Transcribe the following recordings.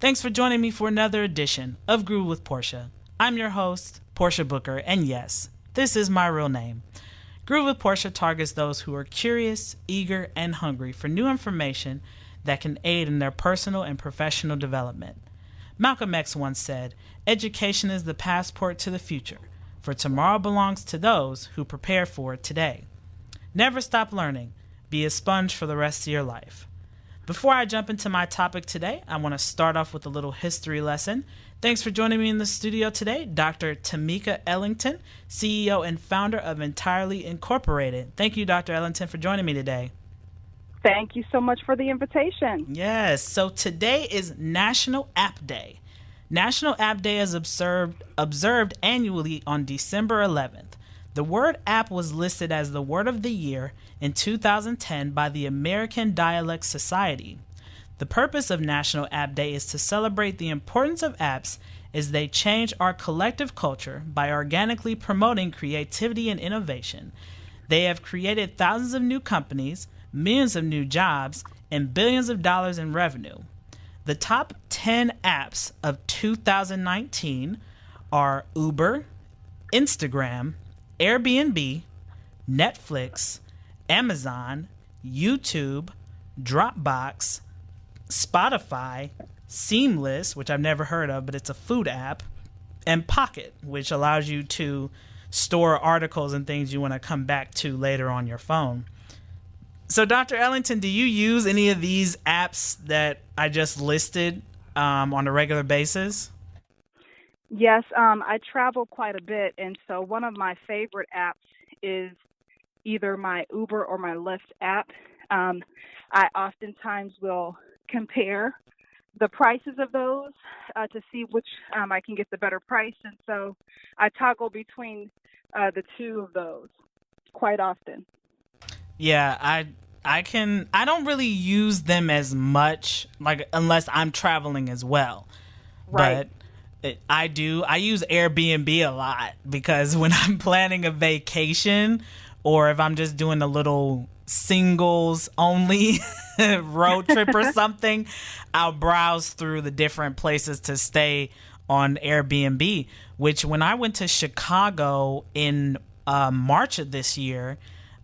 Thanks for joining me for another edition of Groove with Portia. I'm your host, Portia Booker, and yes, this is my real name. Groove with Portia targets those who are curious, eager, and hungry for new information that can aid in their personal and professional development. Malcolm X once said, "Education is the passport to the future, for tomorrow belongs to those who prepare for it today." Never stop learning. Be a sponge for the rest of your life. Before I jump into my topic today, I want to start off with a little history lesson. Thanks for joining me in the studio today, Dr. Tameka Ellington, CEO and founder of Entirely Incorporated. Thank you, Dr. Ellington, for joining me today. Thank you so much for the invitation. Yes, so today is National App Day. National App Day is observed annually on December 11th. The word app was listed as the word of the year in 2010 by the American Dialect Society. The purpose of National App Day is to celebrate the importance of apps as they change our collective culture by organically promoting creativity and innovation. They have created thousands of new companies, millions of new jobs, and billions of dollars in revenue. The top 10 apps of 2019 are Uber, Instagram, Airbnb, Netflix, Amazon, YouTube, Dropbox, Spotify, Seamless, which I've never heard of, but it's a food app, and Pocket, which allows you to store articles and things you want to come back to later on your phone. So, Dr. Ellington, do you use any of these apps that I just listed on a regular basis? Yes, I travel quite a bit, and so one of my favorite apps is either my Uber or my Lyft app. I oftentimes will compare the prices of those to see which I can get the better price, and so I toggle between the two of those quite often. Yeah, I don't really use them as much, like unless I'm traveling as well. Right. But I use Airbnb a lot because when I'm planning a vacation or if I'm just doing a little singles only road trip or something, I'll browse through the different places to stay on Airbnb, which when I went to Chicago in March of this year,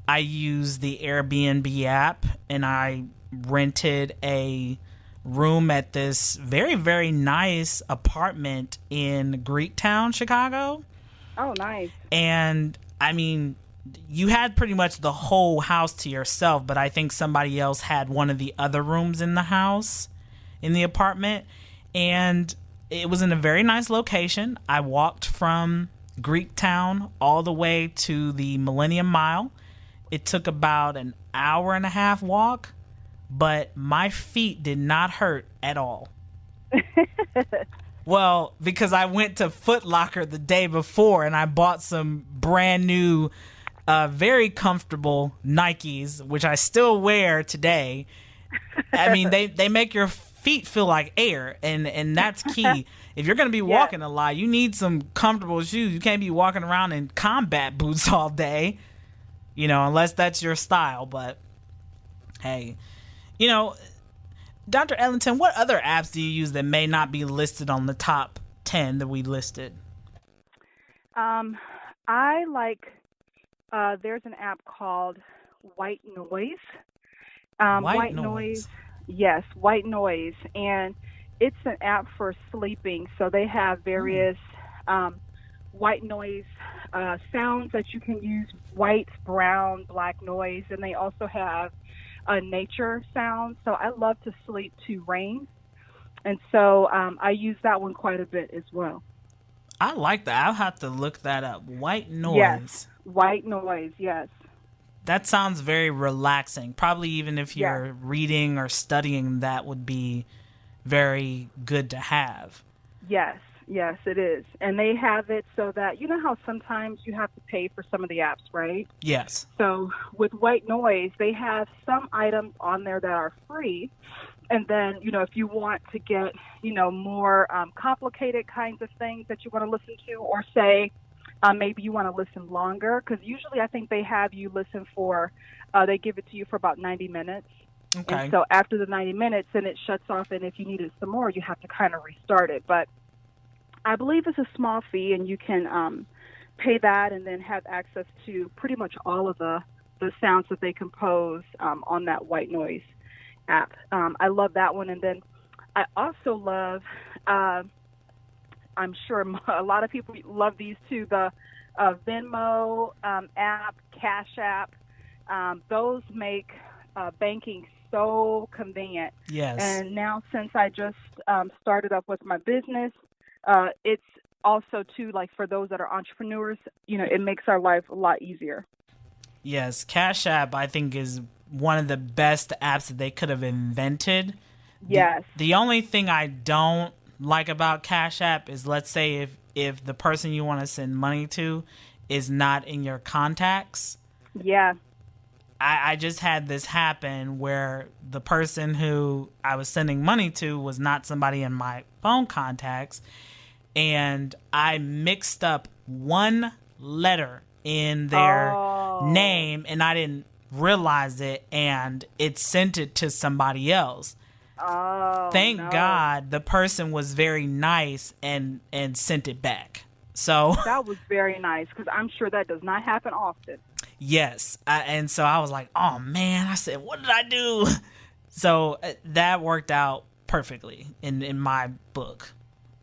I used the Airbnb app and I rented a room at this very, very nice apartment in Greektown, Chicago. Oh, nice. And I mean, you had pretty much the whole house to yourself, but I think somebody else had one of the other rooms in the house, in the apartment. And it was in a very nice location. I walked from Greektown all the way to the Millennium Mile. It took about an hour and a half walk, but my feet did not hurt at all. Well, because I went to Foot Locker the day before and I bought some brand new, very comfortable Nikes, which I still wear today. I mean, they make your feet feel like air, and that's key. If you're going to be walking a lot, you need some comfortable shoes. You can't be walking around in combat boots all day, unless that's your style. But hey, Dr. Ellington, what other apps do you use that may not be listed on the top 10 that we listed? I like, there's an app called White Noise. White Noise. Yes, White Noise. And it's an app for sleeping. So they have various white noise sounds that you can use, white, brown, black noise. And they also have nature sounds. So I love to sleep to rain. And so I use that one quite a bit as well. I like that. I'll have to look that up. White Noise. Yes, White Noise, yes. That sounds very relaxing. Probably even if you're reading or studying, that would be very good to have. Yes, it is. And they have it so that, you know how sometimes you have to pay for some of the apps, right? Yes. So with White Noise, they have some items on there that are free. And then, if you want to get, more complicated kinds of things that you want to listen to, or say maybe you want to listen longer, because usually I think they have you listen for, they give it to you for about 90 minutes. Okay. And so after the 90 minutes, then it shuts off. And if you need it some more, you have to kind of restart it. But I believe it's a small fee, and you can pay that and then have access to pretty much all of the sounds that they compose on that white noise app. I love that one. And then I also love, I'm sure a lot of people love these too, the Venmo app, Cash App. Those make banking so convenient. Yes. And now, since I just started up with my business, it's also too, like, for those that are entrepreneurs, it makes our life a lot easier. Yes, Cash App, I think, is one of the best apps that they could have invented. Yes. The only thing I don't like about Cash App is, let's say if the person you want to send money to is not in your contacts. Yeah. I just had this happen where the person who I was sending money to was not somebody in my phone contacts, and I mixed up one letter in their name, and I didn't realize it, and it sent it to somebody else. Thank God the person was very nice and sent it back. So that was very nice, because I'm sure that does not happen often. Yes. And so I was like, oh man, I said, what did I do? So that worked out perfectly in my book,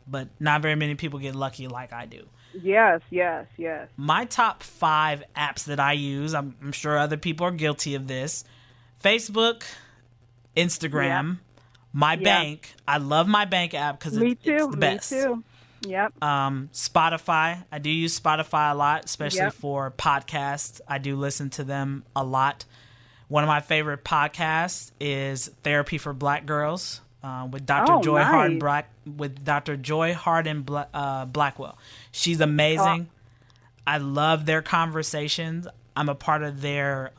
but not very many people get lucky like I do. Yes. My top 5 apps that I use, I'm sure other people are guilty of this: Facebook, Instagram, my bank. I love my bank app because it's the best. Me too. Yep. Spotify. I do use Spotify a lot, especially for podcasts. I do listen to them a lot. One of my favorite podcasts is Therapy for Black Girls with Dr. Joy Harden Blackwell. She's amazing. I love their conversations. I'm a part of their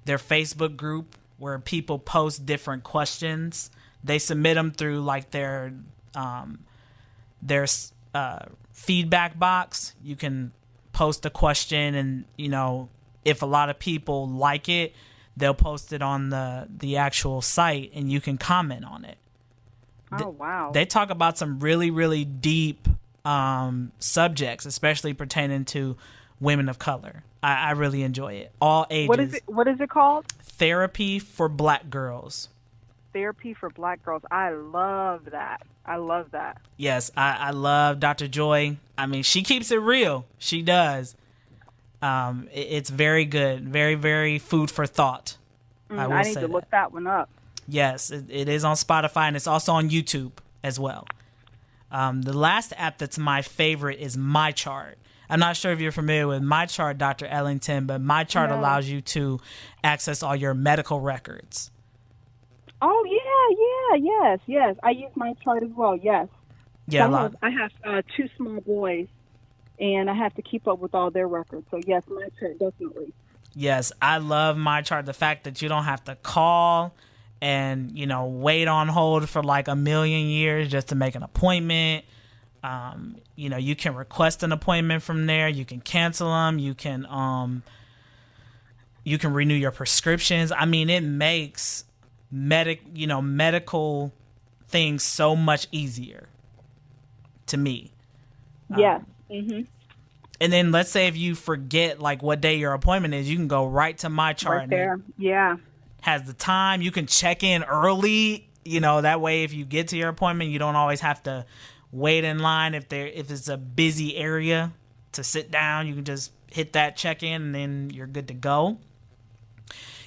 Facebook group where people post different questions. They submit them through like their feedback box. You can post a question, and if a lot of people like it, they'll post it on the actual site, and you can comment on it. Wow. They talk about some really, really deep subjects, especially pertaining to women of color. I really enjoy it. All ages. What is it called? Therapy for Black Girls. Therapy for Black Girls. I love that. Yes, I love Dr. Joy. I mean, she keeps it real. She does. It's very good. Very, very food for thought. I need to look that one up. Yes, it is on Spotify, and it's also on YouTube as well. The last app that's my favorite is MyChart. I'm not sure if you're familiar with MyChart, Dr. Ellington, but MyChart allows you to access all your medical records. Oh, yes. I use MyChart as well, yes. Yeah, I have 2 small boys, and I have to keep up with all their records. So, yes, MyChart, definitely. Yes, I love MyChart. The fact that you don't have to call and, wait on hold for like a million years just to make an appointment. You can request an appointment from there. You can cancel them. You can renew your prescriptions. I mean, it makes medical things so much easier to me. Yeah. And then let's say if you forget like what day your appointment is, you can go right to MyChart. Right there. Yeah. Has the time. You can check in early. That way if you get to your appointment, you don't always have to wait in line if it's a busy area to sit down. You can just hit that check in and then you're good to go.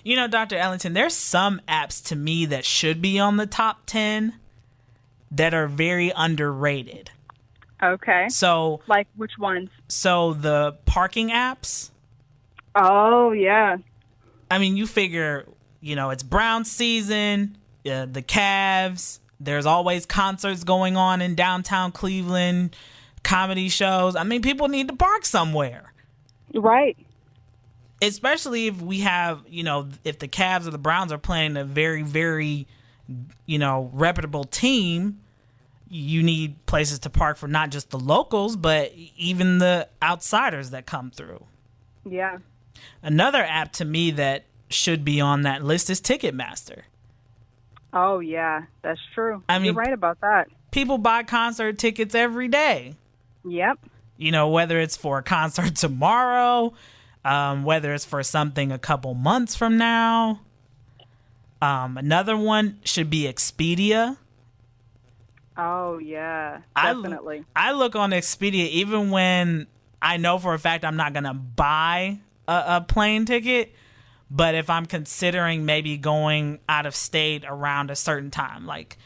Dr. Ellington, there's some apps to me that should be on the top 10 that are very underrated. Okay. So, like which ones? So the parking apps. Oh, yeah. I mean, you figure, it's Brown season, the Cavs. There's always concerts going on in downtown Cleveland, comedy shows. I mean, people need to park somewhere. Right. Especially if we have, if the Cavs or the Browns are playing a very, very, reputable team, you need places to park for not just the locals, but even the outsiders that come through. Yeah. Another app to me that should be on that list is Ticketmaster. Oh, yeah, that's true. I You're mean, right about that. people buy concert tickets every day. Yep. Whether it's for a concert tomorrow, whether it's for something a couple months from now. Another one should be Expedia. Oh, yeah, I definitely. I look on Expedia even when I know for a fact I'm not gonna buy a plane ticket, but if I'm considering maybe going out of state around a certain time, like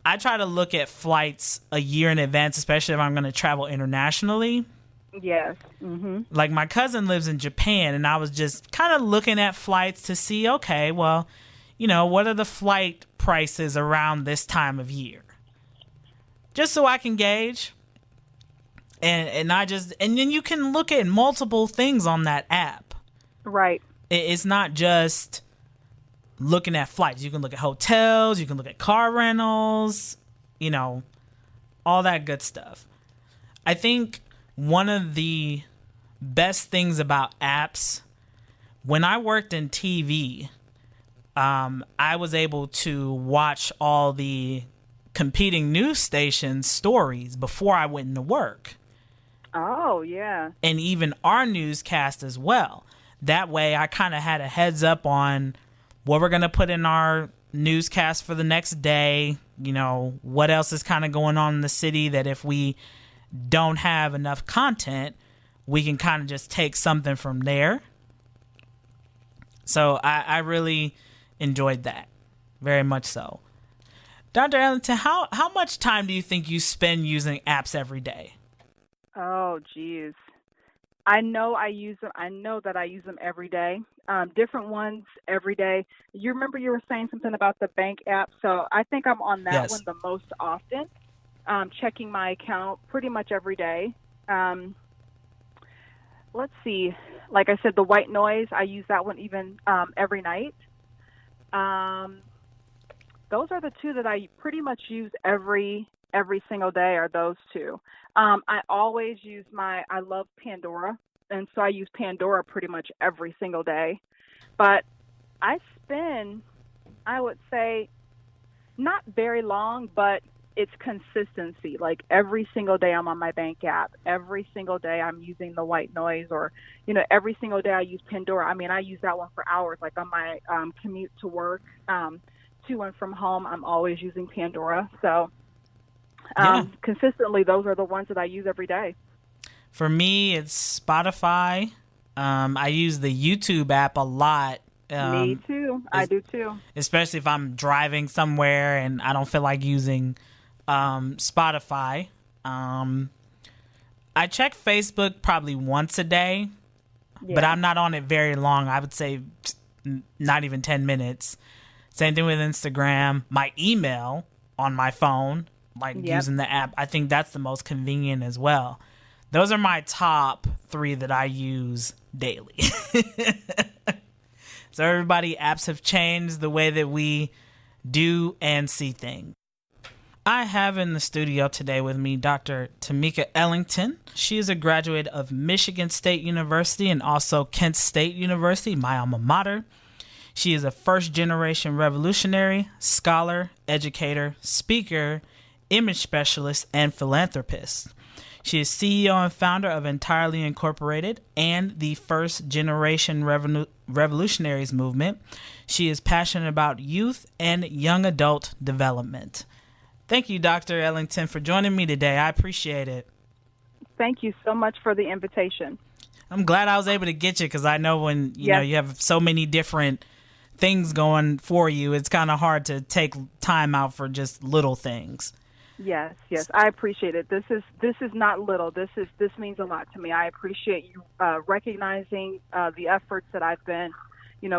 I try to look at flights a year in advance, especially if I'm going to travel internationally. Yes. Mhm. Like my cousin lives in Japan, and I was just kind of looking at flights to see, okay, well, what are the flight prices around this time of year? Just so I can gauge. And then you can look at multiple things on that app. Right. It's not just looking at flights. You can look at hotels, you can look at car rentals, all that good stuff. I think one of the best things about apps, when I worked in TV, I was able to watch all the competing news stations' stories before I went into work. Oh, yeah. And even our newscast as well. That way I kind of had a heads up on what we're going to put in our newscast for the next day, what else is kind of going on in the city that if we don't have enough content, we can kind of just take something from there. So I really enjoyed that. Very much so. Dr. Ellington, how much time do you think you spend using apps every day? Oh, geez. I know I use them. I know that I use them every day. Different ones every day. You remember you were saying something about the bank app, so I think I'm on that one the most often. Checking my account pretty much every day. Let's see. Like I said, the white noise, I use that one even every night. Those are the two that I pretty much use every single day are those two. I always use I love Pandora, and so I use Pandora pretty much every single day. But I spend, I would say, not very long, but it's consistency. Like every single day I'm on my bank app. Every single day I'm using the white noise, or, every single day I use Pandora. I mean, I use that one for hours. Like on my commute to work, to and from home, I'm always using Pandora. So consistently, those are the ones that I use every day. For me, it's Spotify. I use the YouTube app a lot. Me too. I do too. Especially if I'm driving somewhere and I don't feel like using Spotify. I check Facebook probably once a day, but I'm not on it very long. I would say not even 10 minutes. Same thing with Instagram. My email on my phone, using the app, I think that's the most convenient as well. Those are my top 3 that I use daily. So everybody, apps have changed the way that we do and see things. I have in the studio today with me Dr. Tameka Ellington. She is a graduate of Michigan State University and also Kent State University, my alma mater. She is a first-generation revolutionary, scholar, educator, speaker, image specialist, and philanthropist. She is CEO and founder of Entirely Incorporated and the First Generation Revolutionaries movement. She is passionate about youth and young adult development. Thank you, Dr. Ellington, for joining me today. I appreciate it. Thank you so much for the invitation. I'm glad I was able to get you because I know when you have so many different things going for you, it's kind of hard to take time out for just little things. Yes, I appreciate it. This is not little. This means a lot to me. I appreciate you recognizing the efforts that I've been,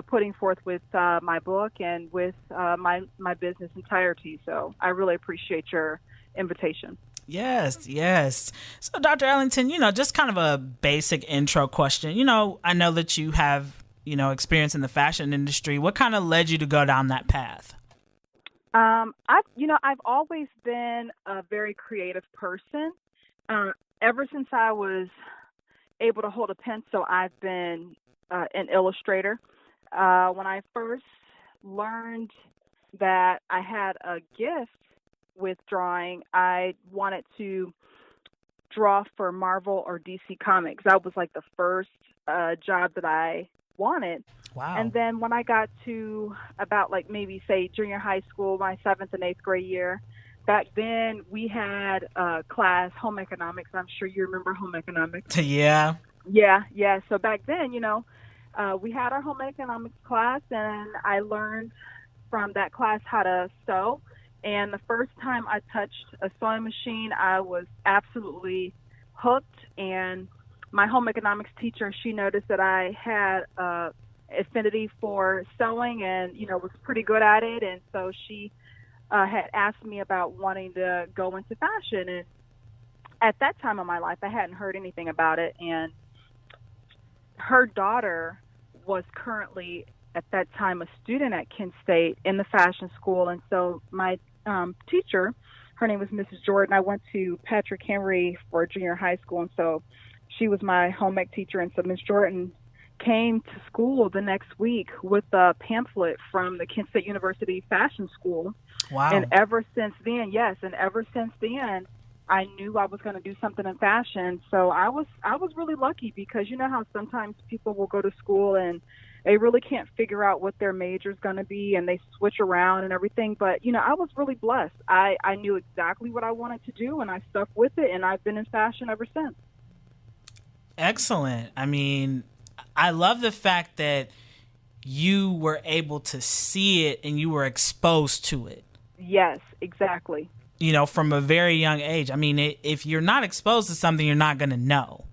putting forth with my book and with my business entirety. So I really appreciate your invitation. Yes. So, Dr. Ellington, just kind of a basic intro question. I know that you have, experience in the fashion industry. What kind of led you to go down that path? I've always been a very creative person. Ever since I was able to hold a pencil, I've been an illustrator. When I first learned that I had a gift with drawing. I wanted to draw for Marvel or DC Comics. That was like the first job that I wanted. And Wow. then when I got to about like maybe say junior high school, my seventh and eighth grade year, back then we had a class, home economics. I'm sure you remember home economics. Yeah. Yeah, yeah. So back then, we had our home economics class, and I learned from that class how to sew. And the first time I touched a sewing machine, I was absolutely hooked. And my home economics teacher, she noticed that I had affinity for sewing and, was pretty good at it. And so she had asked me about wanting to go into fashion. And at that time of my life, I hadn't heard anything about it. And her daughter was currently at that time a student at Kent State in the fashion school. And so my teacher, her name was Mrs. Jordan. I went to Patrick Henry for junior high school, and so she was my home ec teacher. And so Miss Jordan came to school the next week with a pamphlet from the Kent State University Fashion School. Wow. And ever since then, I knew I was going to do something in fashion. So I was really lucky, because you know how sometimes people will go to school and they really can't figure out what their major is going to be, and they switch around and everything. But, I was really blessed. I knew exactly what I wanted to do, and I stuck with it, and I've been in fashion ever since. Excellent. I mean, I love the fact that you were able to see it and you were exposed to it. Yes, exactly. From a very young age. I mean, if you're not exposed to something, you're not going to know.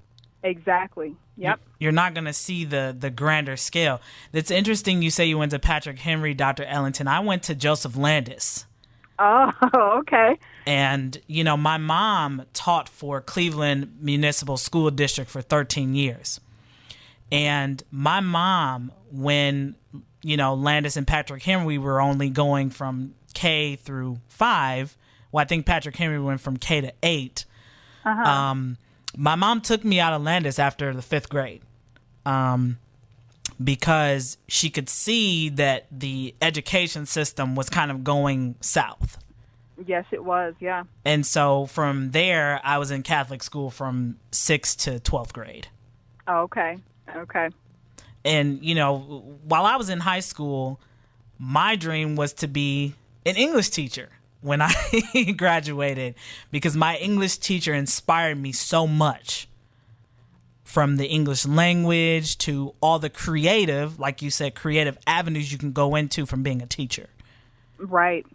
Exactly. Yep. You're not going to see the grander scale. It's interesting you say you went to Patrick Henry, Dr. Ellington. I went to Joseph Landis. Oh, okay. And, my mom taught for Cleveland Municipal School District for 13 years. And my mom, when, Landis and Patrick Henry were only going from K through 5, well, I think Patrick Henry went from K to 8. Uh-huh. My mom took me out of Landis after the 5th grade because she could see that the education system was kind of going south. Yes, it was. Yeah. And so from there, I was in Catholic school from 6th to 12th grade. Oh, okay. Okay. And, while I was in high school, my dream was to be an English teacher when I graduated, because my English teacher inspired me so much, from the English language to all the creative, like you said, creative avenues you can go into from being a teacher. Right.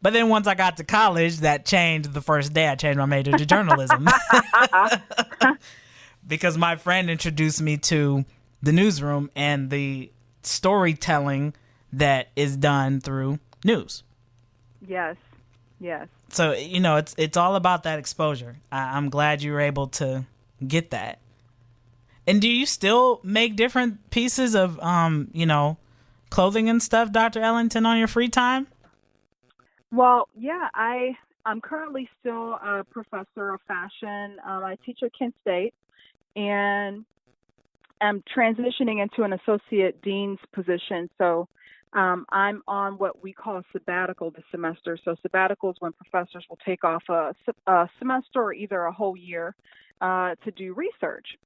But then once I got to college, that changed the first day. I changed my major to journalism because my friend introduced me to the newsroom and the storytelling that is done through news. Yes. So, it's all about that exposure. I'm glad you were able to get that. And do you still make different pieces of, clothing and stuff, Dr. Ellington, on your free time? Well, yeah, I'm currently still a professor of fashion. I teach at Kent State, and I'm transitioning into an associate dean's position. So I'm on what we call a sabbatical this semester. So sabbatical is when professors will take off a semester or either a whole year to do research.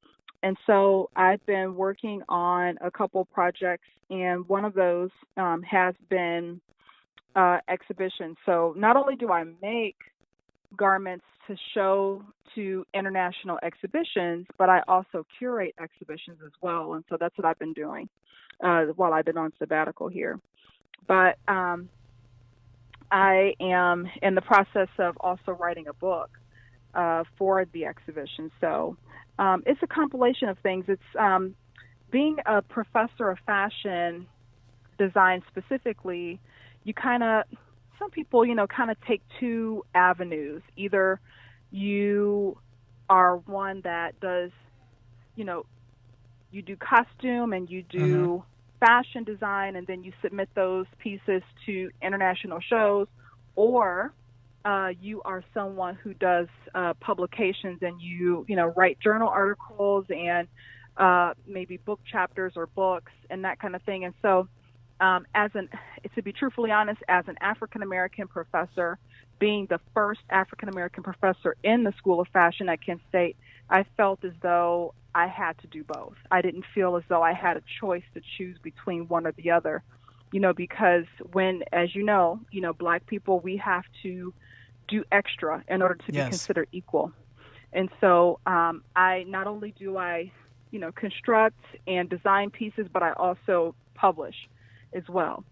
And so I've been working on a couple projects, and one of those has been exhibitions. So not only do I make garments to show to international exhibitions, but I also curate exhibitions as well. And so that's what I've been doing while I've been on sabbatical here. But I am in the process of also writing a book for the exhibition. So it's a compilation of things. It's being a professor of fashion design specifically, some people, kind of take two avenues. Either you are one that does, you do costume and you do fashion design, and then you submit those pieces to international shows, or you are someone who does publications and you write journal articles and maybe book chapters or books and that kind of thing. And so to be truthfully honest, as an African American professor, being the first African American professor in the School of Fashion at Kent State, I felt as though I had to do both. I didn't feel as though I had a choice to choose between one or the other, because when, as Black people, we have to do extra in order to be Yes. considered equal. And so I not only do I, construct and design pieces, but I also publish as well.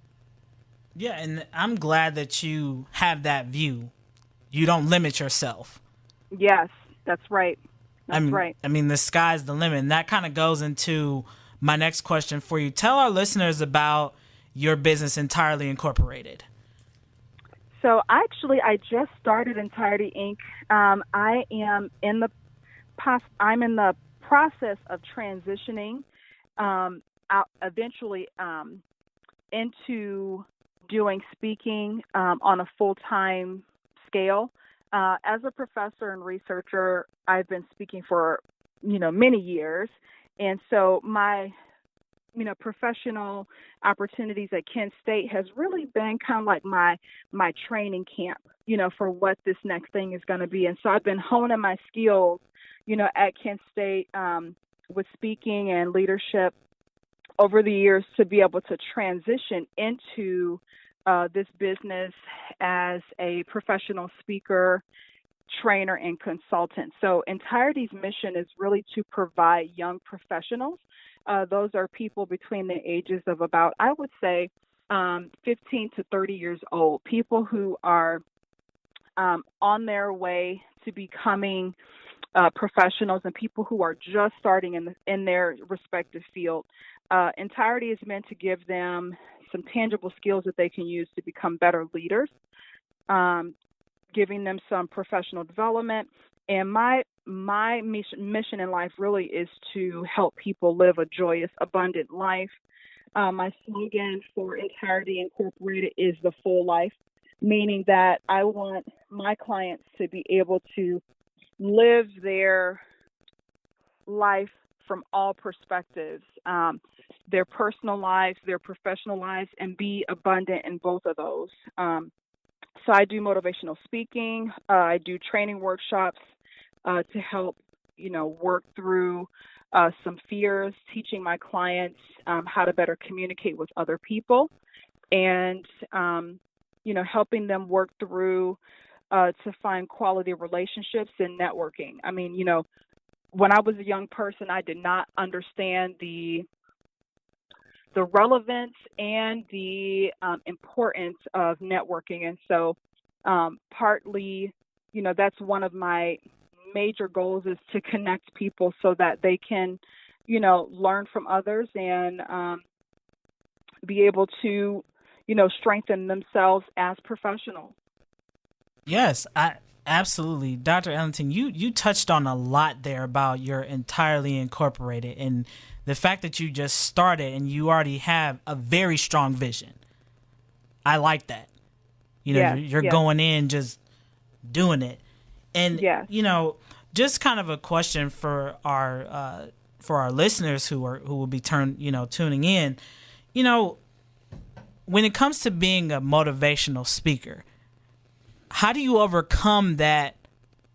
Yeah, and I'm glad that you have that view. You don't limit yourself. Yes, that's right. That's right. I mean, the sky's the limit. And that kind of goes into my next question for you. Tell our listeners about your business, Entirely Incorporated. So actually, I just started Entirety Inc. I'm in the process of transitioning out eventually into doing speaking on a full-time scale. As a professor and researcher, I've been speaking for many years, and so my professional opportunities at Kent State has really been kind of like my training camp, for what this next thing is going to be. And so I've been honing my skills, at Kent State with speaking and leadership over the years to be able to transition into this business as a professional speaker, trainer, and consultant. So Entirety's mission is really to provide young professionals. Those are people between the ages of about, I would say, 15 to 30 years old, people who are on their way to becoming professionals and people who are just starting in their respective field. Entirety is meant to give them some tangible skills that they can use to become better leaders, giving them some professional development. And my mission in life really is to help people live a joyous, abundant life. My slogan for Entirety Incorporated is the full life, meaning that I want my clients to be able to live their life from all perspectives, their personal lives, their professional lives, and be abundant in both of those. So I do motivational speaking. I do training workshops to help, work through some fears, teaching my clients how to better communicate with other people, and, helping them work through to find quality relationships and networking. I mean, when I was a young person, I did not understand the relevance and the importance of networking. And so partly, that's one of my major goals is to connect people so that they can, learn from others and be able to, strengthen themselves as professionals. Yes, absolutely. Dr. Ellington, you touched on a lot there about your Entirely Incorporated and the fact that you just started and you already have a very strong vision. I like that. You're going in just doing it. And, just kind of a question for our listeners who will be tuning in, when it comes to being a motivational speaker, how do you overcome that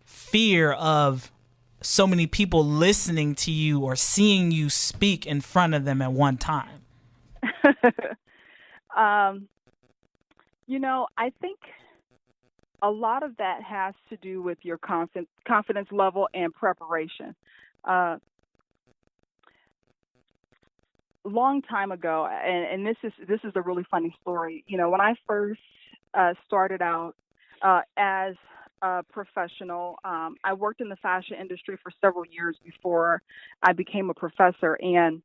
fear of so many people listening to you or seeing you speak in front of them at one time? I think a lot of that has to do with your confidence level and preparation. Long time ago, and this is a really funny story. When I first started out as a professional, I worked in the fashion industry for several years before I became a professor, and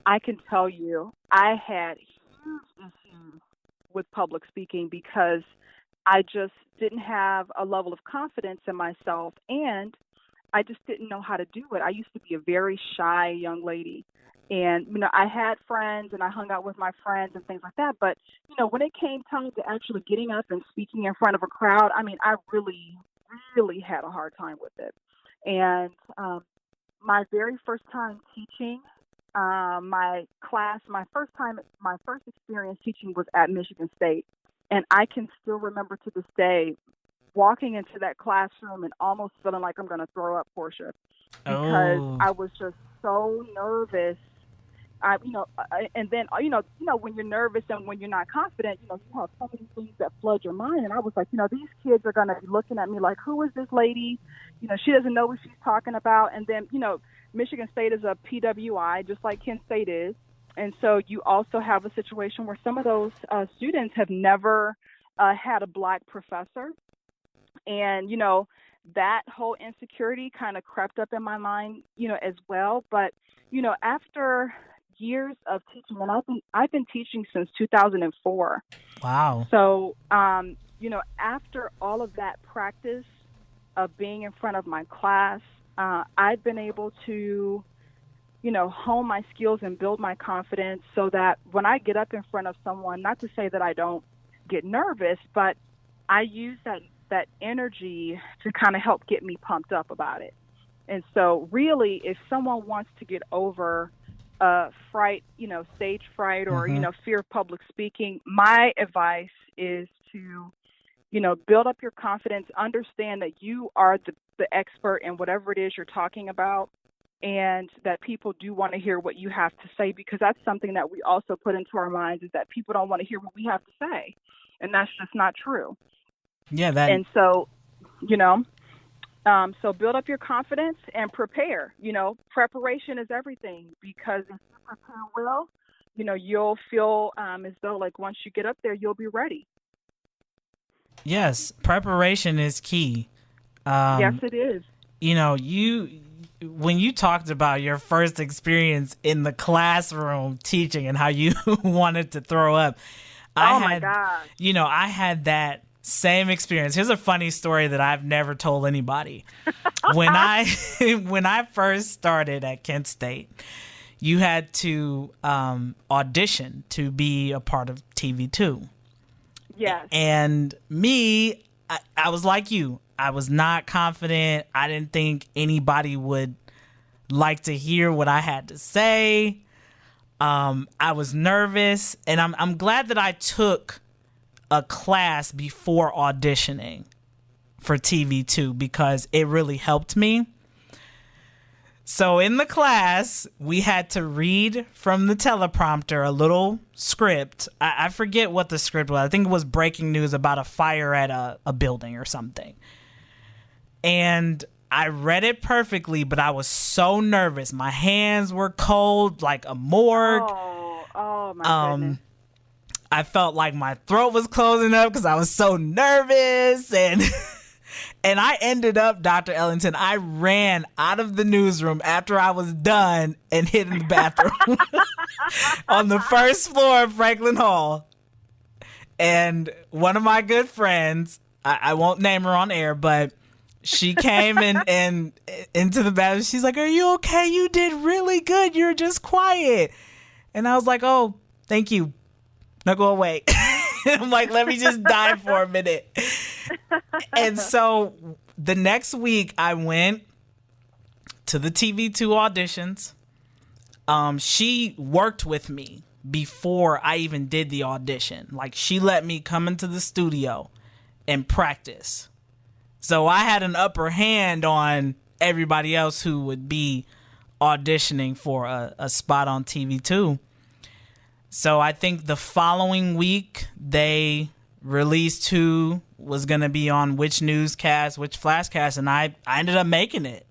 I can tell you I had huge issues with public speaking because I just didn't have a level of confidence in myself, and I just didn't know how to do it. I used to be a very shy young lady. And, I had friends and I hung out with my friends and things like that. But, when it came time to actually getting up and speaking in front of a crowd, I mean, I really, really had a hard time with it. And my very first time teaching my first experience teaching was at Michigan State. And I can still remember to this day walking into that classroom and almost feeling like I'm going to throw up, Portia, because Oh, I was just so nervous. And then when you're nervous and when you're not confident, you have so many things that flood your mind. And I was like, these kids are going to be looking at me like, who is this lady? She doesn't know what she's talking about. And then, Michigan State is a PWI, just like Kent State is. And so you also have a situation where some of those students have never had a Black professor. And, that whole insecurity kind of crept up in my mind, as well. But, after years of teaching, and I've been teaching since 2004. wow. So, after all of that practice of being in front of my class, I've been able to, hone my skills and build my confidence so that when I get up in front of someone, not to say that I don't get nervous, but I use that energy to kind of help get me pumped up about it. And so really, if someone wants to get over fright, stage fright or, fear of public speaking, my advice is to, build up your confidence, understand that you are the expert in whatever it is you're talking about, and that people do want to hear what you have to say, because that's something that we also put into our minds, is that people don't want to hear what we have to say. And that's just not true. Yeah, that. And so, so build up your confidence and prepare. Preparation is everything, because if you prepare well, you'll feel as though like once you get up there, you'll be ready. Yes, preparation is key. Yes, it is. When you talked about your first experience in the classroom teaching and how you wanted to throw up, my God. I had that same experience. Here's a funny story that I've never told anybody. When I first started at Kent State, you had to audition to be a part of TV2. Yes. And me, I was like you. I was not confident. I didn't think anybody would like to hear what I had to say. I was nervous, and I'm glad that I took a class before auditioning for TV2 because it really helped me. So in the class, we had to read from the teleprompter a little script. I forget what the script was. I think it was breaking news about a fire at a building or something. And I read it perfectly, but I was so nervous. My hands were cold like a morgue. Oh my goodness. I felt like my throat was closing up because I was so nervous. And and I ended up, Dr. Ellington, I ran out of the newsroom after I was done and hid in the bathroom on the first floor of Franklin Hall. And one of my good friends, I won't name her on air, but she came and into the bathroom. She's like, "Are you okay? You did really good. You're just quiet." And I was like, "Oh, thank you. Now go away." I'm like, let me just die for a minute. And so the next week I went to the TV2 auditions. She worked with me before I even did the audition. Like, she let me come into the studio and practice. So I had an upper hand on everybody else who would be auditioning for a spot on TV2. So I think the following week they released who was going to be on which newscast, which flashcast, and I ended up making it.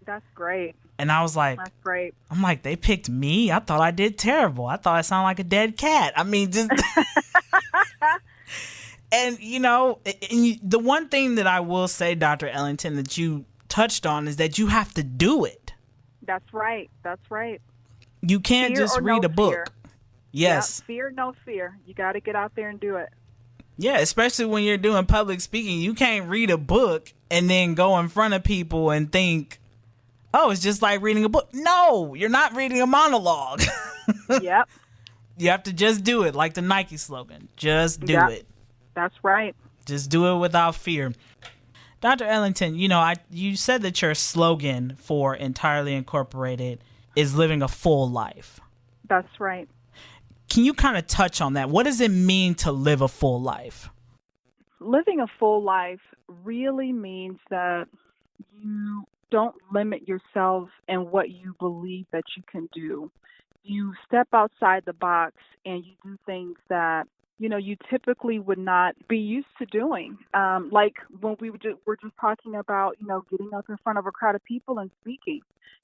That's great. And I was like, that's great. I'm like, they picked me? I thought I did terrible. I thought I sounded like a dead cat. I mean, just... And, the one thing that I will say, Dr. Ellington, that you touched on is that you have to do it. That's right. That's right. You can't just read a book. Fear. Yes. Yeah, fear, no fear. You got to get out there and do it. Yeah, especially when you're doing public speaking. You can't read a book and then go in front of people and think, oh, it's just like reading a book. No, you're not reading a monologue. Yep. You have to just do it, like the Nike slogan. Just do it. That's right. Just do it without fear. Dr. Ellington, you said that your slogan for Entirely Incorporated is living a full life. That's right. Can you kind of touch on that? What does it mean to live a full life? Living a full life really means that you don't limit yourself in what you believe that you can do. You step outside the box and you do things that you typically would not be used to doing. Like when we're just talking about, getting up in front of a crowd of people and speaking.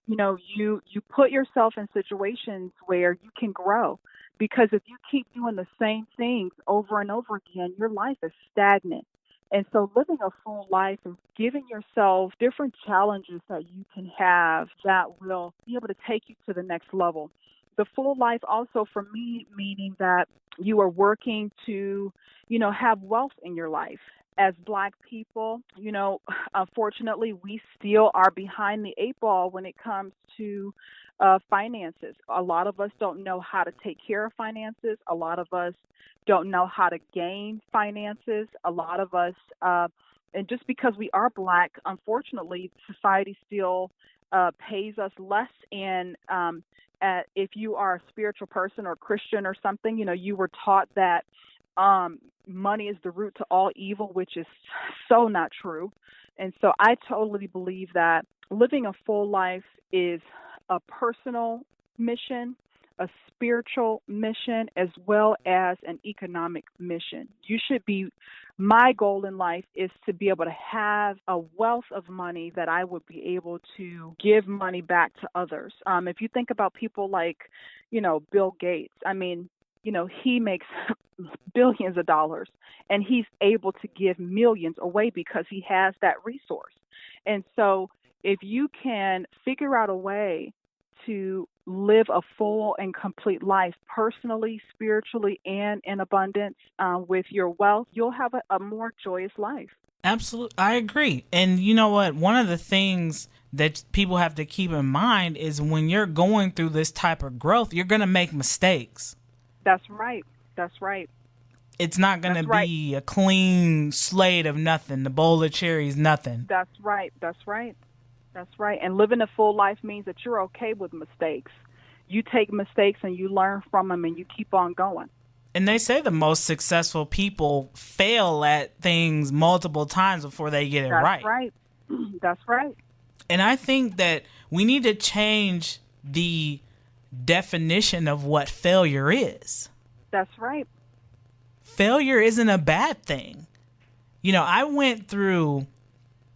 You put yourself in situations where you can grow. Because if you keep doing the same things over and over again, your life is stagnant. And so living a full life is giving yourself different challenges that you can have that will be able to take you to the next level. The full life also for me meaning that you are working to, have wealth in your life. As Black people, unfortunately, we still are behind the eight ball when it comes to finances. A lot of us don't know how to take care of finances. A lot of us don't know how to gain finances. A lot of us, and just because we are Black, unfortunately, society still pays us less. And if you are a spiritual person or Christian or something, you were taught that money is the root to all evil, which is so not true. And so I totally believe that living a full life is a personal mission, a spiritual mission, as well as an economic mission. My goal in life is to be able to have a wealth of money that I would be able to give money back to others. If you think about people like, Bill Gates, he makes billions of dollars and he's able to give millions away because he has that resource. And so if you can figure out a way to live a full and complete life personally, spiritually, and in abundance with your wealth, you'll have a more joyous life. Absolutely. I agree. And you know what? One of the things that people have to keep in mind is when you're going through this type of growth, you're going to make mistakes. That's right. That's right. It's not going to be a clean slate of nothing. The bowl of cherries, nothing. That's right. That's right. That's right. And living a full life means that you're okay with mistakes. You take mistakes and you learn from them and you keep on going. And they say the most successful people fail at things multiple times before they get it right. That's right. That's right. And I think that we need to change the definition of what failure is. That's right. Failure isn't a bad thing. I went through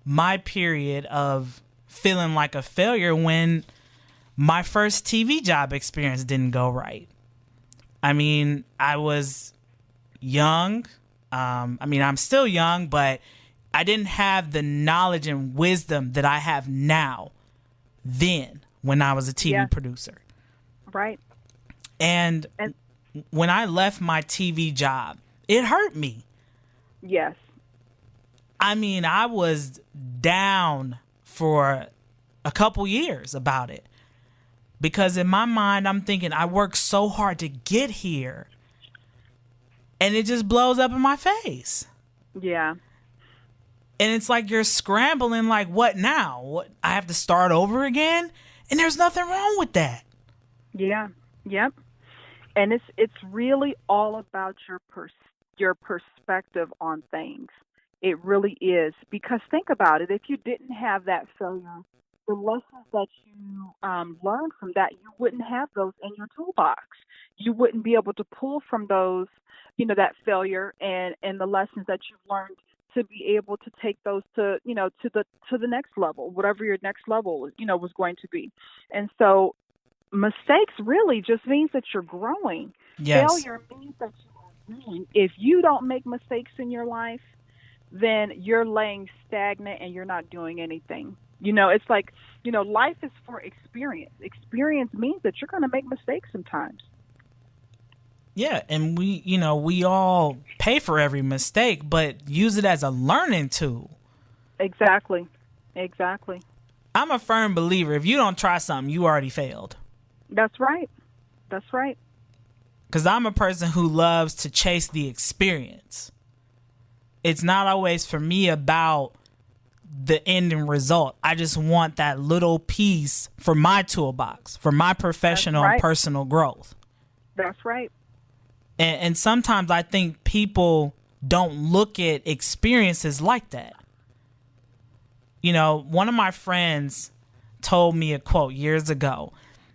my period of feeling like a failure when my first TV job experience didn't go right. I was young. I'm still young, but I didn't have the knowledge and wisdom that I have now then when I was a TV producer. Right. And when I left my TV job, it hurt me. Yes. I was down for a couple years about it. Because in my mind, I'm thinking I worked so hard to get here. And it just blows up in my face. Yeah. And it's like you're scrambling like, what now? What, I have to start over again? And there's nothing wrong with that. Yeah. Yep. And it's really all about your perspective on things. It really is. Because think about it. If you didn't have that failure, the lessons that you learned from that, you wouldn't have those in your toolbox. You wouldn't be able to pull from those, that failure and the lessons that you've learned to be able to take those to the next level, whatever your next level, was going to be. And so mistakes really just means that you're growing. Yes. Failure means that you are growing. If you don't make mistakes in your life, then you're laying stagnant and you're not doing anything. It's like, life is for experience. Experience means that you're going to make mistakes sometimes. Yeah, and we all pay for every mistake, but use it as a learning tool. Exactly. Exactly. I'm a firm believer. If you don't try something, you already failed. That's right. That's right. Because I'm a person who loves to chase the experience. It's not always for me about the ending result. I just want that little piece for my toolbox, for my professional and personal growth. That's right. And sometimes I think people don't look at experiences like that. You know, one of my friends told me a quote years ago: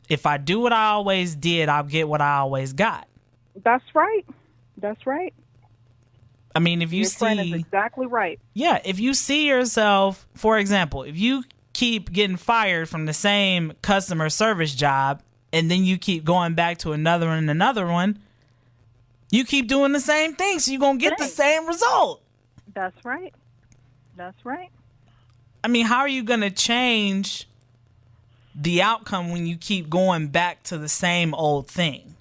if I do what I always did, I'll get what I always got. That's right. That's right. I mean, if you Your friend is exactly right. Yeah, if you see yourself, for example, if you keep getting fired from the same customer service job and then you keep going back to another one, you keep doing the same thing, so you're going to get the same result. That's right. That's right. I mean, how are you going to change the outcome when you keep going back to the same old thing?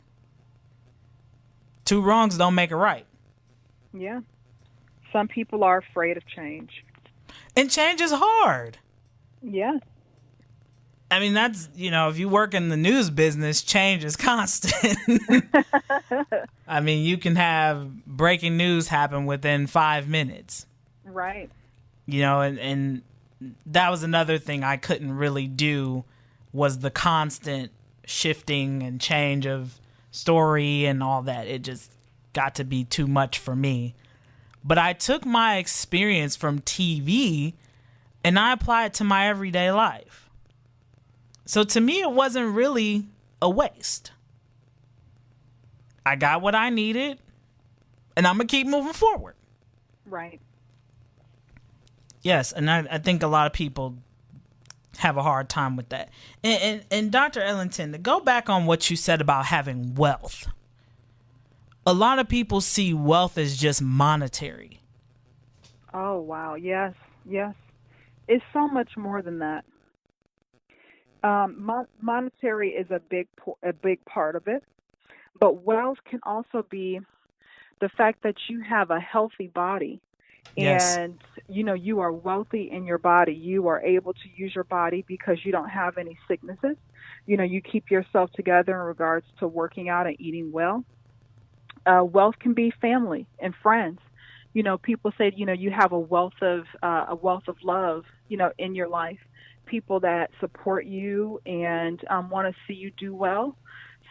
Two wrongs don't make a right. Yeah. Some people are afraid of change. And change is hard. Yeah. I mean, that's, you know, if you work in the news business, change is constant. I mean, you can have breaking news happen within 5 minutes. Right. You know, and that was another thing I couldn't really do, was the constant shifting and change of story and all that. It just got to be too much for me. But I took my experience from TV and I applied it to my everyday life. So to me, it wasn't really a waste. I got what I needed and I'm going to keep moving forward. Right. Yes, and I think a lot of people have a hard time with that. And Dr. Ellington, to go back on what you said about having wealth, a lot of people see wealth as just monetary. Oh, wow. Yes, yes. It's so much more than that. Monetary is a big part of it, but wealth can also be the fact that you have a healthy body. Yes. And, you know, you are wealthy in your body. You are able to use your body because you don't have any sicknesses. You know, you keep yourself together in regards to working out and eating well. Wealth can be family and friends. You know, people say, you know, you have a wealth of love, you know, in your life. People that support you and want to see you do well.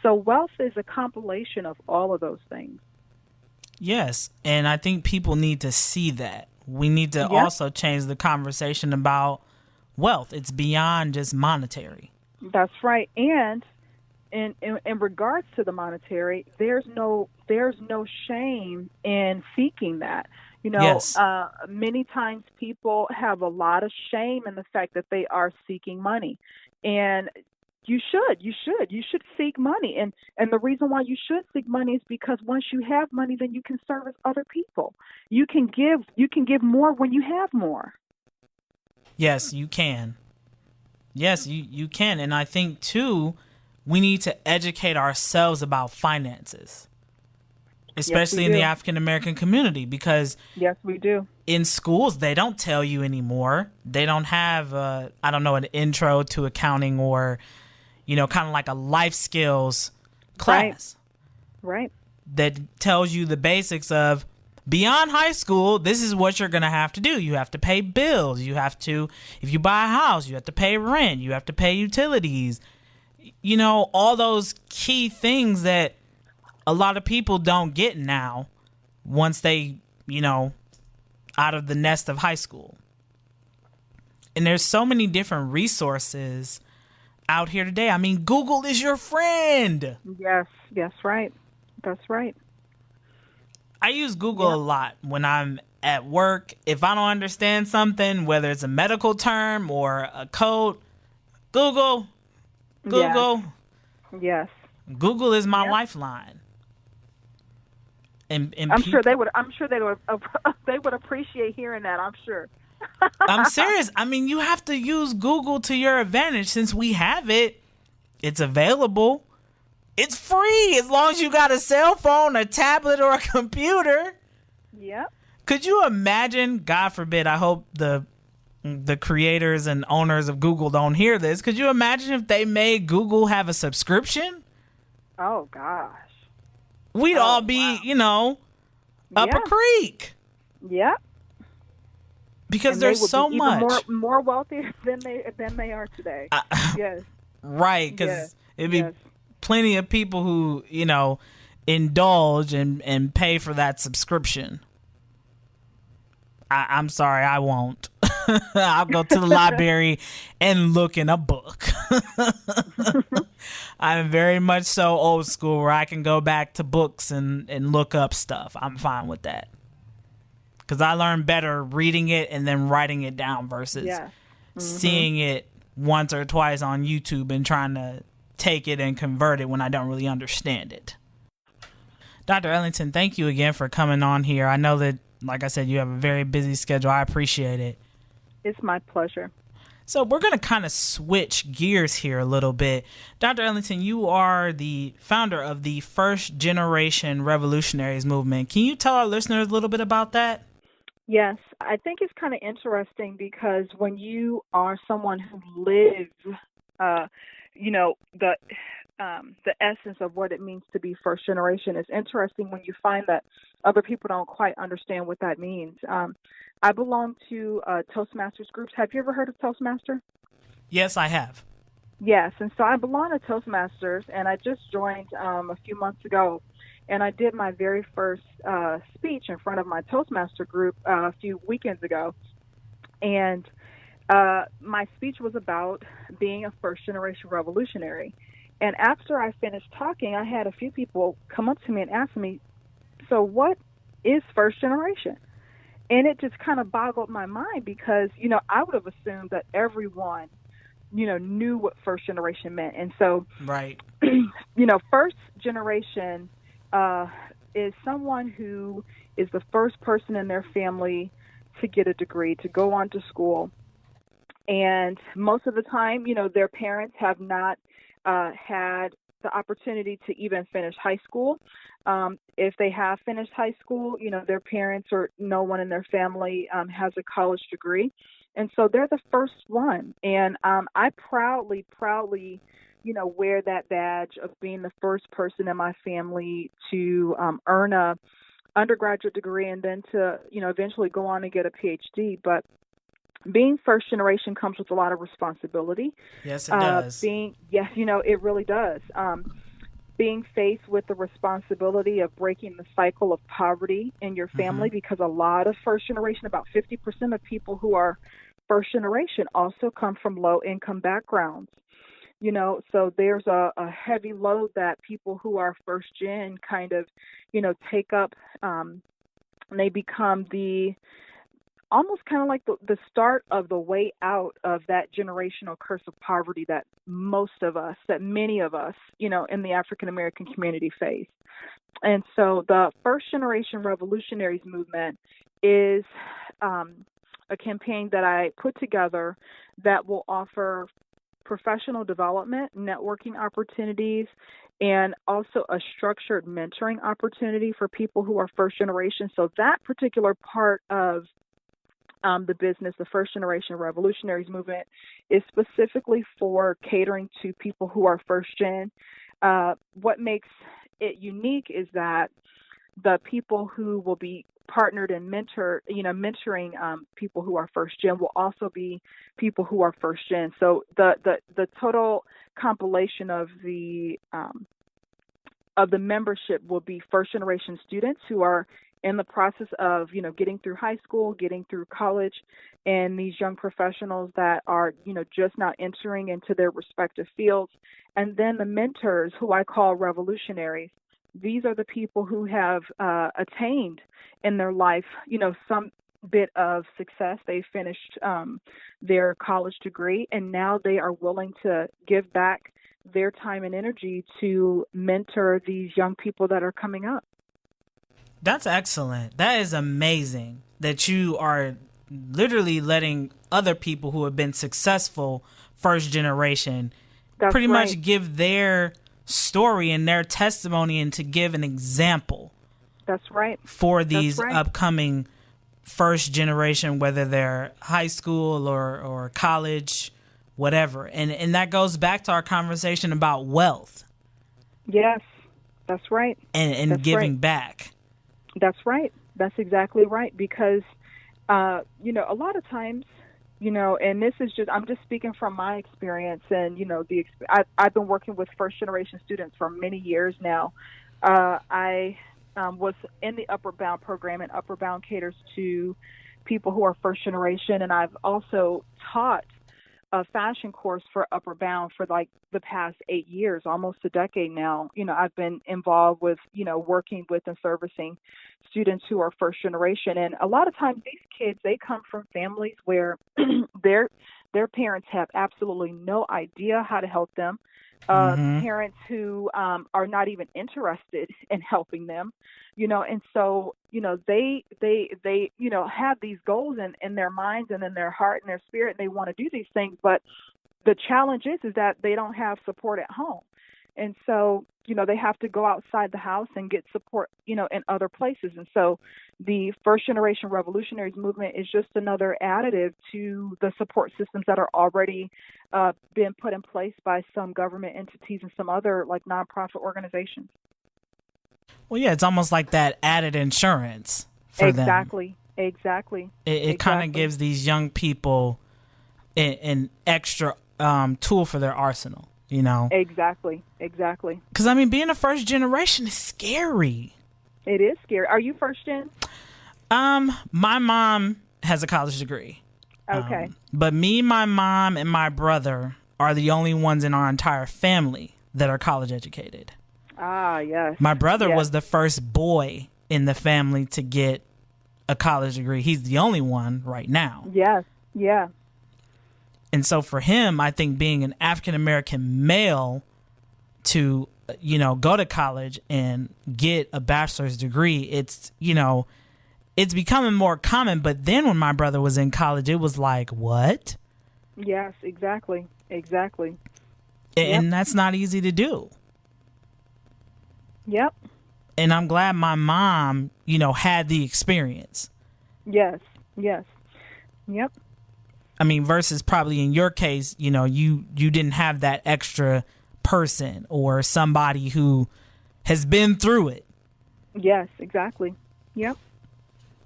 So wealth is a compilation of all of those things. Yes, and I think people need to see that. We need to also change the conversation about wealth. It's beyond just monetary. That's right. And in regards to the monetary, there's no shame in seeking that. You know, Yes. Many times people have a lot of shame in the fact that they are seeking money. And you should seek money. And the reason why you should seek money is because once you have money, then you can service other people. You can give more when you have more. Yes, you can. Yes, you can. And I think, too, we need to educate ourselves about finances, especially in the African American community, because yes, we do. In schools, they don't tell you anymore. They don't have, an intro to accounting or, you know, kind of like a life skills class. Right. That tells you the basics of, beyond high school, this is what you're going to have to do. You have to pay bills. You have to, if you buy a house, you have to pay rent. You have to pay utilities. You know, all those key things that a lot of people don't get now once they, you know, out of the nest of high school. And there's so many different resources out here today. I mean, Google is your friend. Yes, right. That's right. I use Google a lot when I'm at work. If I don't understand something, whether it's a medical term or a code, Google. Yes. Google is my lifeline. And I'm sure they would appreciate hearing that. I'm sure. I'm serious. I mean, you have to use Google to your advantage. Since we have it, it's available. It's free as long as you got a cell phone, a tablet, or a computer. Yep. Could you imagine, God forbid, I hope the creators and owners of Google don't hear this. Could you imagine if they made Google have a subscription? Oh, gosh. We'd all be, you know, up a creek. Yep. Because and they there's would so be even much. more wealthier than they are today. Yes. Right, Yes. because it'd be Yes. plenty of people who, indulge and pay for that subscription. I'm sorry, I won't. I'll go to the library and look in a book. I'm very much so old school where I can go back to books and look up stuff. I'm fine with that. Because I learn better reading it and then writing it down versus Yes. seeing it once or twice on YouTube and trying to take it and convert it when I don't really understand it. Dr. Ellington, thank you again for coming on here. I know that, like I said, you have a very busy schedule. I appreciate it. It's my pleasure. So we're going to kind of switch gears here a little bit. Dr. Ellington, you are the founder of the First Generation Revolutionaries movement. Can you tell our listeners a little bit about that? Yes, I think it's kind of interesting because when you are someone who lives, the essence of what it means to be first generation, it's interesting when you find that other people don't quite understand what that means. I belong to Toastmasters groups. Have you ever heard of Toastmaster? Yes, I have. Yes, and so I belong to Toastmasters, and I just joined a few months ago, and I did my very first speech in front of my Toastmaster group a few weekends ago, and my speech was about being a first-generation revolutionary. And after I finished talking, I had a few people come up to me and ask me, so what is first generation? And it just kind of boggled my mind because, I would have assumed that everyone, knew what first generation meant. And so, right. First generation is someone who is the first person in their family to get a degree, to go on to school. And most of the time, their parents have not had the opportunity to even finish high school. If they have finished high school, their parents or no one in their family has a college degree. And so they're the first one. And I proudly, wear that badge of being the first person in my family to earn a undergraduate degree and then to, eventually go on and get a PhD. But being first generation comes with a lot of responsibility. Yes, it does. It really does. Being faced with the responsibility of breaking the cycle of poverty in your family, because a lot of first generation, about 50% of people who are first generation also come from low income backgrounds. So there's a heavy load that people who are first gen kind of, take up. And they become almost kind of like the start of the way out of that generational curse of poverty that many of us, in the African American community face. And so the First Generation Revolutionaries movement is a campaign that I put together that will offer professional development, networking opportunities, and also a structured mentoring opportunity for people who are first generation. So that particular part of the business, the First Generation Revolutionaries movement, is specifically for catering to people who are first gen. What makes it unique is that the people who will be partnered and mentoring people who are first gen will also be people who are first gen. So the total compilation of the membership will be first generation students who are in the process of, getting through high school, getting through college, and these young professionals that are, just now entering into their respective fields. And then the mentors, who I call revolutionaries. These are the people who have attained in their life, some bit of success. They finished their college degree, and now they are willing to give back their time and energy to mentor these young people that are coming up. That's excellent. That is amazing that you are literally letting other people who have been successful first generation pretty much give their story and their testimony and to give an example. That's right. For these upcoming first generation, whether they're high school or college, whatever. And that goes back to our conversation about wealth. Yes, that's right. And giving back. That's right. That's exactly right. Because A lot of times, and this is just, I'm just speaking from my experience, and, I've been working with first generation students for many years now. I was in the Upward Bound program, and Upward Bound caters to people who are first generation. And I've also taught a fashion course for Upward Bound for like the past 8 years, almost a decade now. I've been involved with, working with and servicing students who are first generation. And a lot of times these kids, they come from families where their parents have absolutely no idea how to help them. Mm-hmm. Parents who are not even interested in helping them, and so they have these goals in their minds and in their heart and their spirit, and they want to do these things. But the challenge is that they don't have support at home, and so they have to go outside the house and get support in other places. And so the first generation revolutionaries movement is just another additive to the support systems that are already been put in place by some government entities and some other like nonprofit organizations. Well, yeah, it's almost like that added insurance for them. Exactly. It kind of gives these young people an extra tool for their arsenal, Exactly. Because, being a first generation is scary. It is scary. Are you first gen? My mom has a college degree. Okay. But me, my mom, and my brother are the only ones in our entire family that are college educated. Ah, yes. My brother was the first boy in the family to get a college degree. He's the only one right now. Yes. Yeah. And so for him, I think being an African-American male to, go to college and get a bachelor's degree, it's becoming more common. But then when my brother was in college, it was like, what? Yes, exactly. And that's not easy to do. Yep. And I'm glad my mom, had the experience. Yes. Yep. Versus probably in your case, you didn't have that extra person or somebody who has been through it. Yes, exactly. Yep.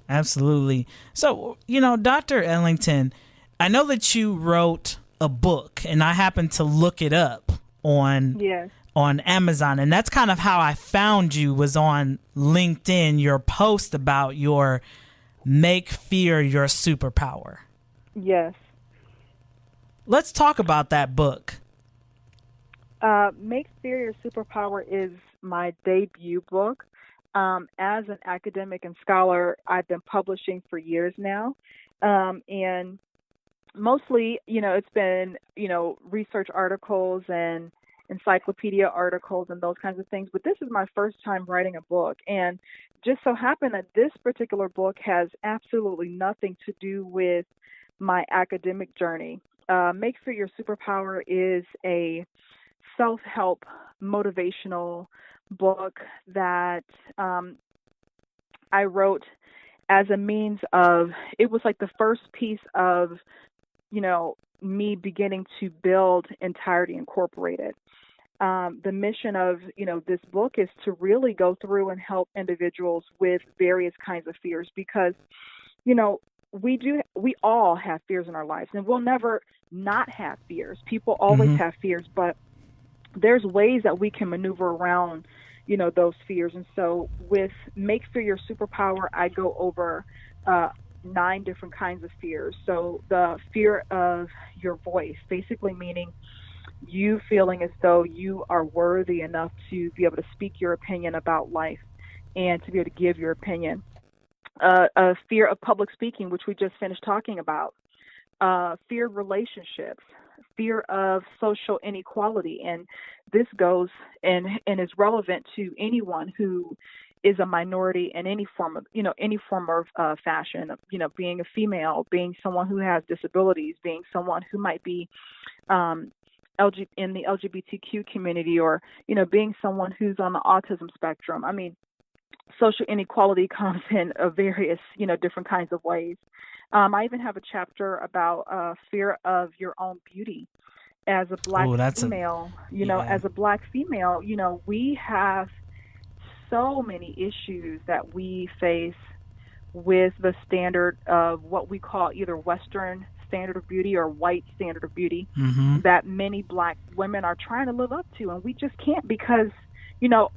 Absolutely. So, Dr. Ellington, I know that you wrote a book, and I happened to look it up on Amazon, and that's kind of how I found you, was on LinkedIn, your post about your Make Fear Your Superpower. Yes. Let's talk about that book. Make Fear Your Superpower is my debut book. As an academic and scholar, I've been publishing for years now. And mostly, it's been, research articles and encyclopedia articles and those kinds of things. But this is my first time writing a book. And just so happened that this particular book has absolutely nothing to do with my academic journey. Make Fear Your Superpower is a self-help motivational book that I wrote as a means of, it was like the first piece of, me beginning to build Entirety Incorporated. The mission of, this book is to really go through and help individuals with various kinds of fears, because, we all have fears in our lives, and we'll never not have fears. People always have fears, but there's ways that we can maneuver around, those fears. And so with Make Fear Your Superpower, I go over 9 different kinds of fears. So the fear of your voice, basically meaning you feeling as though you are worthy enough to be able to speak your opinion about life and to be able to give your opinion. A fear of public speaking, which we just finished talking about. Fear of relationships, fear of social inequality. And this goes and is relevant to anyone who is a minority in any form of fashion, being a female, being someone who has disabilities, being someone who might be in the LGBTQ community, or, being someone who's on the autism spectrum. Social inequality comes in various, different kinds of ways. I even have a chapter about fear of your own beauty. As a black female, as a black female, we have so many issues that we face with the standard of what we call either Western standard of beauty or white standard of beauty Mm-hmm. that many Black women are trying to live up to. And we just can't because, you know,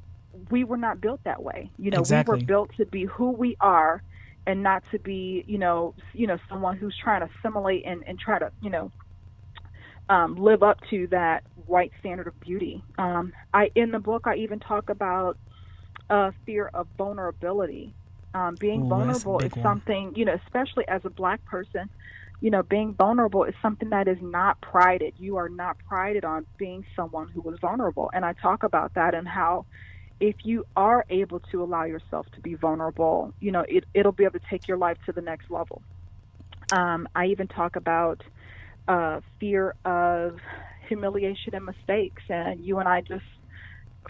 we were not built that way. You know, we were Exactly. built to be who we are and not to be, someone who's trying to assimilate and try to, live up to that white standard of beauty. In the book, I even talk about fear of vulnerability. Being Ooh, that's a vulnerable is big one. something, especially as a Black person, being vulnerable is something that is not prided. You are not prided on being someone who is vulnerable. And I talk about that and how if you are able to allow yourself to be vulnerable, it'll be able to take your life to the next level. I even talk about fear of humiliation and mistakes. And you and I just,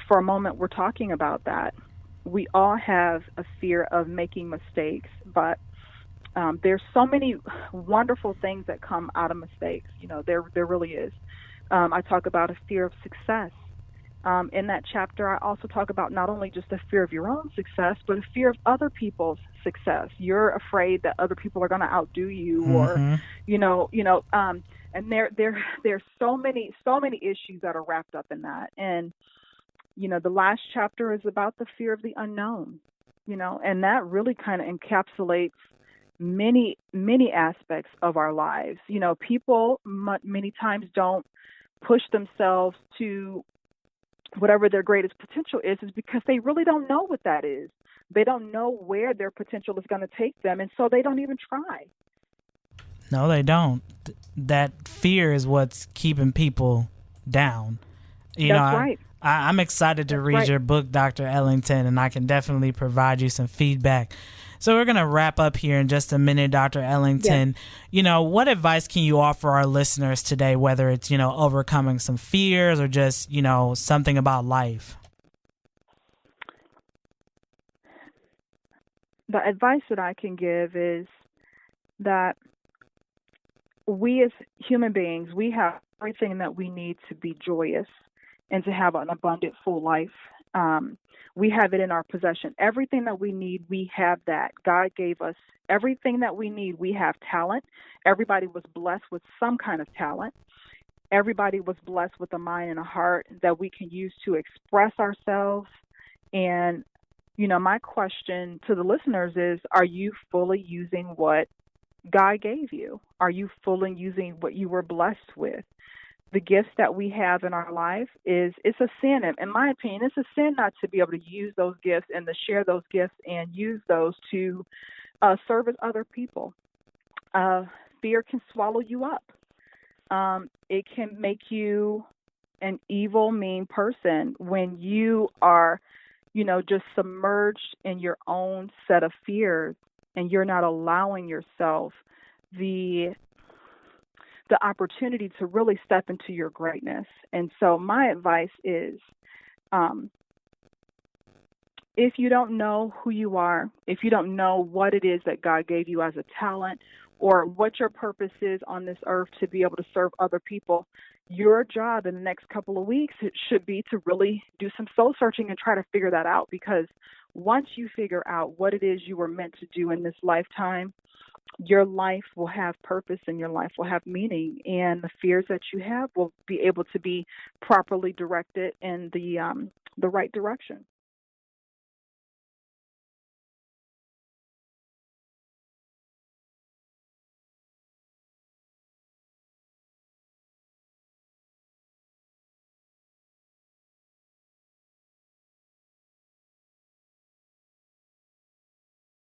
for a moment, we're talking about that. We all have a fear of making mistakes, but there's so many wonderful things that come out of mistakes. There really is. I talk about a fear of success. In that chapter, I also talk about not only just the fear of your own success, but a fear of other people's success. You're afraid that other people are going to outdo you, or, Mm-hmm. and there's so many issues that are wrapped up in that. And the last chapter is about the fear of the unknown. And that really kind of encapsulates many aspects of our lives. People many times don't push themselves to whatever their greatest potential is because they really don't know what that is. They don't know where their potential is going to take them, and so they don't even try. No, they don't. That fear is what's keeping people down. That's right. I'm excited to That's read right. your book, Dr. Ellington, and I can definitely provide you some feedback. So we're going to wrap up here in just a minute, Dr. Ellington. Yes. What advice can you offer our listeners today, whether it's, overcoming some fears or just, something about life? The advice that I can give is that we as human beings, we have everything that we need to be joyous and to have an abundant, full life. We have it in our possession. Everything that we need, we have that. God gave us everything that we need. We have talent. Everybody was blessed with some kind of talent. Everybody was blessed with a mind and a heart that we can use to express ourselves. And, my question to the listeners is, are you fully using what God gave you? Are you fully using what you were blessed with? The gifts that we have in our life it's a sin. In my opinion, it's a sin not to be able to use those gifts and to share those gifts and use those to service other people. Fear can swallow you up. It can make you an evil, mean person when you are, just submerged in your own set of fears and you're not allowing yourself the opportunity to really step into your greatness. And so my advice is, if you don't know who you are, if you don't know what it is that God gave you as a talent or what your purpose is on this earth to be able to serve other people, your job in the next couple of weeks it should be to really do some soul searching and try to figure that out. Because once you figure out what it is you were meant to do in this lifetime, your life will have purpose and your life will have meaning, and the fears that you have will be able to be properly directed in the right direction.